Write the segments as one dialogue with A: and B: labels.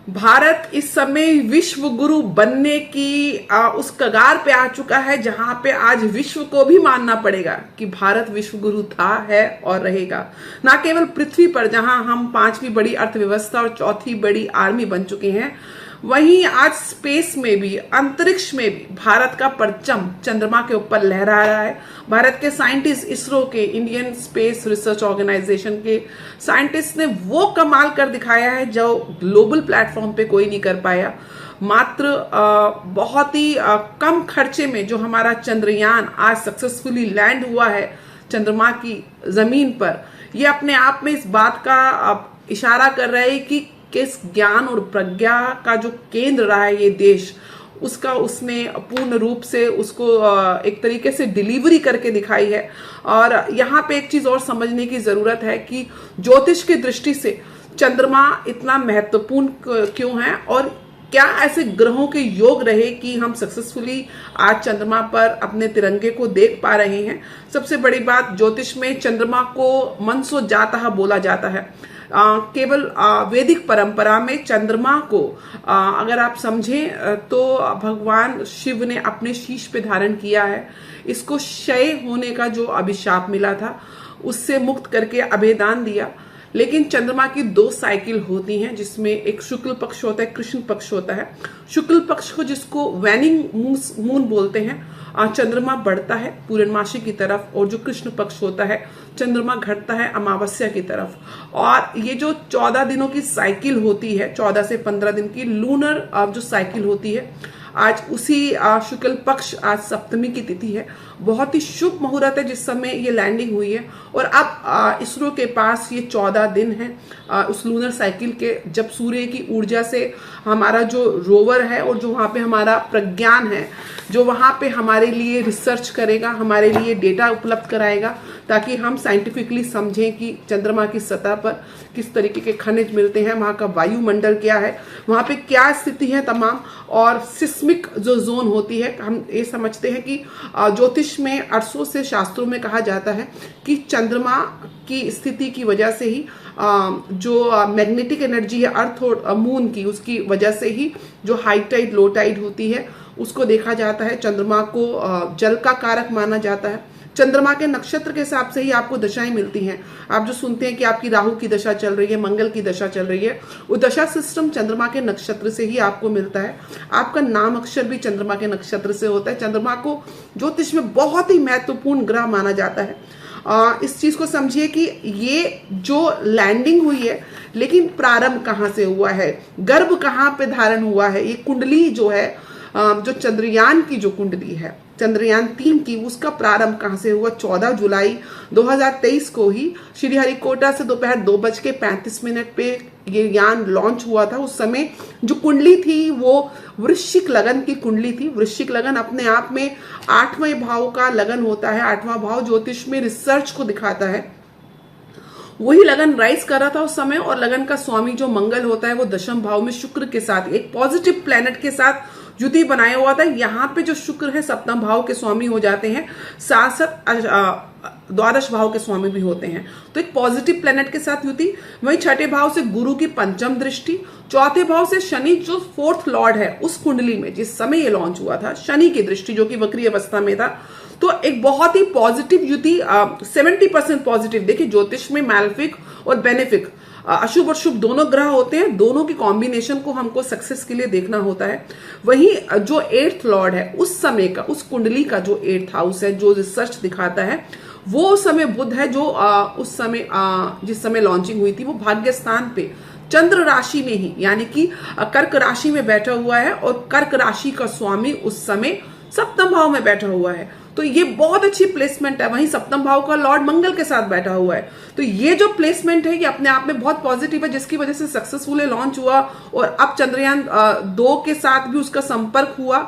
A: भारत इस समय विश्व गुरु बनने की उस कगार पे आ चुका है, जहां पे आज विश्व को भी मानना पड़ेगा कि भारत विश्व गुरु था, है और रहेगा। ना केवल पृथ्वी पर, जहां हम पांचवी बड़ी अर्थव्यवस्था और चौथी बड़ी आर्मी बन चुके हैं, वहीं आज स्पेस में भी, अंतरिक्ष में भी भारत का परचम चंद्रमा के ऊपर लहरा रहा है। भारत के साइंटिस्ट, इसरो के, इंडियन स्पेस रिसर्च ऑर्गेनाइजेशन के साइंटिस्ट ने वो कमाल कर दिखाया है जो ग्लोबल प्लेटफॉर्म पे कोई नहीं कर पाया। मात्र बहुत ही कम खर्चे में जो हमारा चंद्रयान आज सक्सेसफुली लैंड हुआ है चंद्रमा की जमीन पर, ये अपने आप में इस बात का इशारा कर रहा है कि किस ज्ञान और प्रज्ञा का जो केंद्र रहा है ये देश, उसका उसने पूर्ण रूप से उसको एक तरीके से डिलीवरी करके दिखाई है। और यहाँ पे एक चीज और समझने की जरूरत है कि ज्योतिष की दृष्टि से चंद्रमा इतना महत्वपूर्ण क्यों है और क्या ऐसे ग्रहों के योग रहे कि हम सक्सेसफुली आज चंद्रमा पर अपने तिरंगे को देख पा रहे हैं। सबसे बड़ी बात, ज्योतिष में चंद्रमा को मनसो जाता बोला जाता है। केवल वैदिक परंपरा में चंद्रमा को अगर आप समझें तो भगवान शिव ने अपने शीश पे धारण किया है। इसको क्षय होने का जो अभिशाप मिला था उससे मुक्त करके अभेदान दिया। लेकिन चंद्रमा की दो साइकिल होती हैं, जिसमें एक शुक्ल पक्ष होता है, कृष्ण पक्ष होता है। शुक्ल पक्ष को जिसको वैनिंग मून बोलते हैं, चंद्रमा बढ़ता है पूर्णमासी की तरफ, और जो कृष्ण पक्ष होता है चंद्रमा घटता है अमावस्या की तरफ। और ये जो 14 दिनों की साइकिल होती है, 14 से 15 दिन की लूनर जो साइकिल होती है, आज उसी शुक्ल पक्ष, आज सप्तमी की तिथि है। बहुत ही शुभ मुहूर्त है जिस समय ये लैंडिंग हुई है। और अब इसरो के पास ये 14 दिन है उस लूनर साइकिल के, जब सूर्य की ऊर्जा से हमारा जो रोवर है और जो वहां पे हमारा प्रज्ञान है, जो वहां पे हमारे लिए रिसर्च करेगा, हमारे लिए डेटा उपलब्ध कराएगा, ताकि हम साइंटिफिकली समझें कि चंद्रमा की सतह पर किस तरीके के खनिज मिलते हैं, वहां का वायुमंडल क्या है, वहां पे क्या स्थिति है तमाम। और सिस्मिक जो जोन होती है, हम ये समझते हैं कि ज्योतिष में अरसों से शास्त्रों में कहा जाता है कि चंद्रमा की स्थिति की वजह से ही जो मैग्नेटिक एनर्जी है अर्थ और मून की, उसकी वजह से ही जो हाई टाइड लो टाइड होती है उसको देखा जाता है। चंद्रमा को जल का कारक माना जाता है। चंद्रमा के नक्षत्र के हिसाब से ही आपको दशाएं मिलती हैं। आप जो सुनते हैं कि आपकी राहु की दशा चल रही है, मंगल की दशा चल रही है, वो दशा सिस्टम चंद्रमा के नक्षत्र से ही आपको मिलता है। आपका नाम अक्षर भी चंद्रमा के नक्षत्र से होता है। चंद्रमा को ज्योतिष में बहुत ही महत्वपूर्ण ग्रह माना जाता है। इस चीज को समझिए कि ये जो लैंडिंग हुई है, लेकिन प्रारंभ कहाँ से हुआ है, गर्भ कहाँ पे धारण हुआ है, ये कुंडली जो है, जो चंद्रयान की जो कुंडली है, चंद्रयान 3 की, उसका प्रारंभ कहां से हुआ? 14 जुलाई 2023 को ही श्रीहरिकोटा से दोपहर 2:35 पे ये यान लॉन्च हुआ था। उस समय जो कुंडली थी वो वृश्चिक लगन की कुंडली थी। वृश्चिक लगन अपने आप में 8वें भाव का लगन होता है। 8वां भाव ज्योतिष में रिसर्च को दिखाता है। वही लगन राइज कर रहा था उस समय, और लगन का स्वामी जो मंगल होता है वो 10वें भाव में शुक्र के साथ, एक पॉजिटिव प्लेनेट के साथ युति बनाया हुआ था। यहाँ पे जो शुक्र है 7वें भाव के स्वामी हो जाते हैं, साथ साथ 12 भाव के स्वामी भी होते हैं। तो एक पॉजिटिव प्लेनेट के साथ युति। वहीं 6ठे भाव से गुरु की 5वीं दृष्टि, 4थे भाव से शनि जो 4th लॉर्ड है उस कुंडली में जिस समय ये लॉन्च हुआ था, शनि की दृष्टि जो कि वक्री अवस्था में था। तो एक बहुत ही पॉजिटिव युति, 70% पॉजिटिव। देखिए ज्योतिष में मैलेफिक और बेनिफिक, अशुभ और शुभ दोनों ग्रह होते हैं, दोनों की कॉम्बिनेशन को हमको सक्सेस के लिए देखना होता है। वही जो 8th लॉर्ड है उस समय का, उस कुंडली का जो 8th हाउस है, जो रिसर्च दिखाता है, वो समय बुध है, जो उस समय जिस समय लॉन्चिंग हुई थी वो भाग्य स्थान पे चंद्र राशि में ही, यानी कि कर्क राशि में बैठा हुआ है, और कर्क राशि का स्वामी उस समय 7वें भाव में बैठा हुआ है। तो ये बहुत अच्छी प्लेसमेंट है। वहीं 7वें भाव का लॉर्ड मंगल के साथ बैठा हुआ है। तो ये जो प्लेसमेंट है ये अपने आप में बहुत पॉजिटिव है, जिसकी वजह से सक्सेसफुली लॉन्च हुआ। और अब चंद्रयान 2 के साथ भी उसका संपर्क हुआ,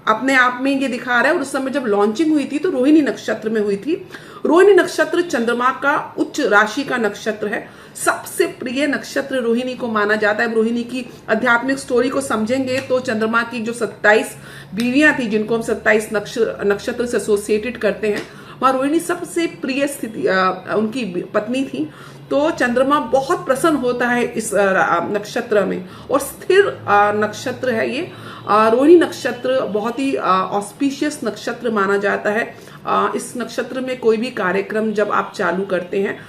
A: अपने आप में ये दिखा रहा है। और उस समय जब लॉन्चिंग हुई थी तो रोहिणी नक्षत्र में हुई थी। रोहिणी नक्षत्र चंद्रमा का उच्च राशि का नक्षत्र है। सबसे प्रिय नक्षत्र रोहिणी को माना जाता है। रोहिणी की आध्यात्मिक स्टोरी को समझेंगे तो चंद्रमा की जो 27 बीवियां थी, जिनको हम 27 नक्षत्र से एसोसिएटेड करते हैं, वहां रोहिणी सबसे प्रिय स्थिति उनकी पत्नी थी। तो चंद्रमा बहुत प्रसन्न होता है इस नक्षत्र में। और स्थिर नक्षत्र है ये। रोहिणी नक्षत्र बहुत ही ऑस्पिशियस नक्षत्र माना जाता है। इस नक्षत्र में कोई भी कार्यक्रम जब आप चालू करते हैं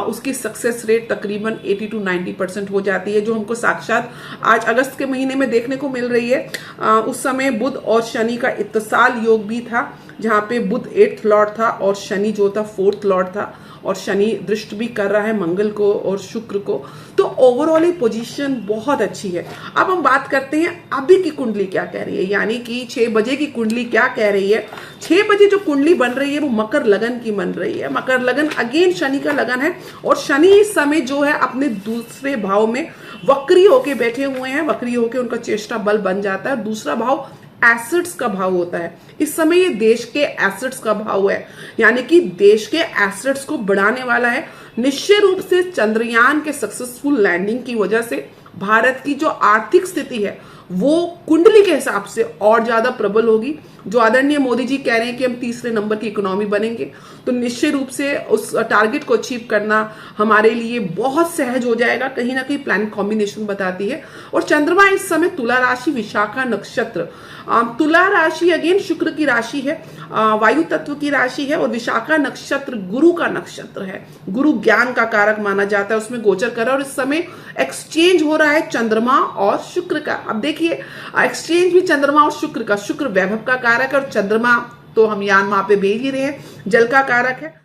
A: उसकी सक्सेस रेट तकरीबन 80 to 90% हो जाती है, जो हमको साक्षात आज अगस्त के महीने में देखने को मिल रही है। उस समय बुध और शनि का इत्तिसाल योग भी था, जहां पे बुध 8th लॉर्ड था और शनि जो था 4th लॉर्ड था, और शनि दृष्ट भी कर रहा है मंगल को और शुक्र को। तो ओवरऑल ये पोजीशन बहुत अच्छी है। अब हम बात करते हैं अभी की कुंडली क्या कह रही है, यानी कि 6 बजे की कुंडली क्या कह रही है। 6 बजे जो कुंडली बन रही है वो मकर लगन की बन रही है। मकर लगन अगेन शनि का लगन है, और शनि इस समय जो है अपने दूसरे भाव में वक्री होके बैठे हुए हैं। वक्री होके उनका चेष्टा बल बन जाता है। दूसरा भाव एसेट्स का भाव होता है। इस समय ये देश के एसेट्स का भाव है, यानी कि देश के एसेट्स को बढ़ाने वाला है। निश्चय रूप से चंद्रयान के सक्सेसफुल लैंडिंग की वजह से भारत की जो आर्थिक स्थिति है वो कुंडली के हिसाब से और ज्यादा प्रबल होगी। जो आदरणीय मोदी जी कह रहे हैं कि हम तीसरे नंबर की इकोनॉमी बनेंगे, तो निश्चय रूप से उस टारगेट को अचीव करना हमारे लिए बहुत सहज हो जाएगा। कहीं ना कहीं प्लान कॉम्बिनेशन बताती है। और चंद्रमा इस समय तुला राशि, विशाखा नक्षत्र। तुला राशि अगेन शुक्र की राशि है, वायु तत्व की राशि है, और विशाखा नक्षत्र गुरु का नक्षत्र है। गुरु ज्ञान का कारक माना जाता है, उसमें गोचर कर रहा है। और इस समय एक्सचेंज हो रहा है चंद्रमा और शुक्र का। अब देखिए एक्सचेंज भी चंद्रमा और शुक्र का। शुक्र वैभव का कारक है, और चंद्रमा तो हम यान वहां पे भेज ही रहे हैं, जल का कारक है।